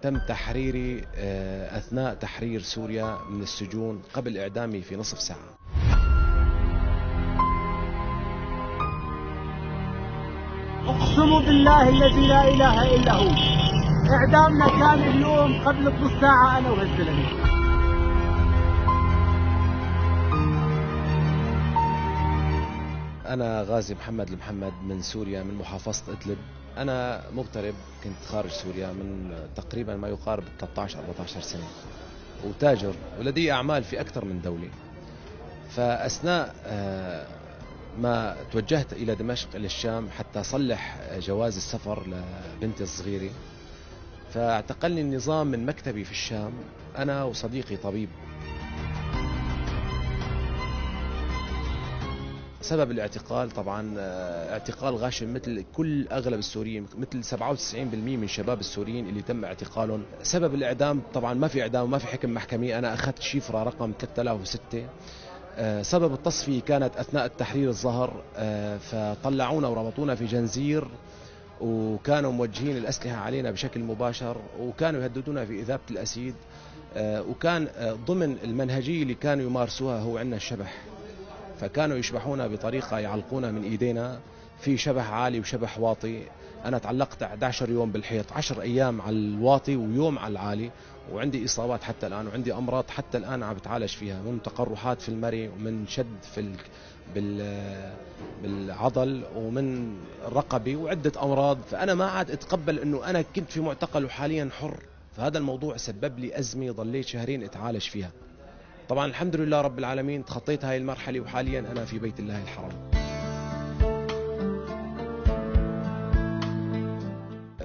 تم تحريري أثناء تحرير سوريا من السجون قبل إعدامي في نصف ساعة. أقسم بالله الذي لا إله إلا هو، إعدامنا كان اليوم قبل بنص ساعة أنا وهالزلمة. أنا غازي محمد المحمد من سوريا، من محافظة إدلب. أنا مغترب، كنت خارج سوريا من تقريبا ما يقارب 13-14 سنة، وتاجر ولدي أعمال في أكثر من دولة. فأثناء ما توجهت إلى دمشق إلى الشام حتى أصلح جواز السفر لبنتي الصغيرة، فاعتقلني النظام من مكتبي في الشام أنا وصديقي طبيب. سبب الاعتقال طبعا اعتقال غاشم مثل كل أغلب السوريين، مثل 97% من شباب السوريين اللي تم اعتقالهم. سبب الإعدام طبعا ما في إعدام وما في حكم محكمي، أنا أخذت شفرة رقم 3006. سبب التصفية كانت أثناء التحرير الظهر، فطلعونا وربطونا في جنزير، وكانوا موجهين الأسلحة علينا بشكل مباشر، وكانوا يهددونا في إذابة الأسيد. وكان ضمن المنهجية اللي كانوا يمارسوها هو عندنا الشبح، فكانوا يشبحونا بطريقة يعلقونا من إيدينا، في شبح عالي وشبح واطي. أنا تعلقت 11 يوم بالحيط، 10 أيام على الواطي ويوم على العالي، وعندي إصابات حتى الآن، وعندي أمراض حتى الآن عم بتعالج فيها، من تقرحات في المري، ومن شد بالعضل، ومن الرقبة، وعدة أمراض. فأنا ما عاد أتقبل أنه أنا كنت في معتقل وحاليا حر، فهذا الموضوع سبب لي أزمة ضليت شهرين أتعالج فيها. طبعا الحمد لله رب العالمين تخطيت هاي المرحلة، وحاليا أنا في بيت الله الحرام.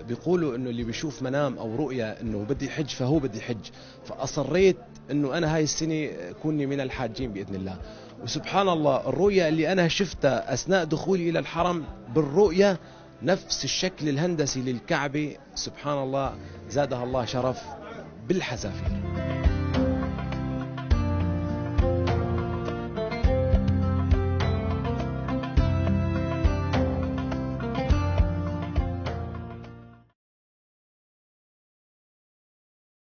بيقولوا انه اللي بيشوف منام او رؤية انه بدي حج فهو بدي حج، فاصريت انه انا هاي السنة كوني من الحاجين باذن الله. وسبحان الله الرؤية اللي انا شفتها اثناء دخولي الى الحرم، بالرؤية نفس الشكل الهندسي للكعبة، سبحان الله زادها الله شرف بالحذافير.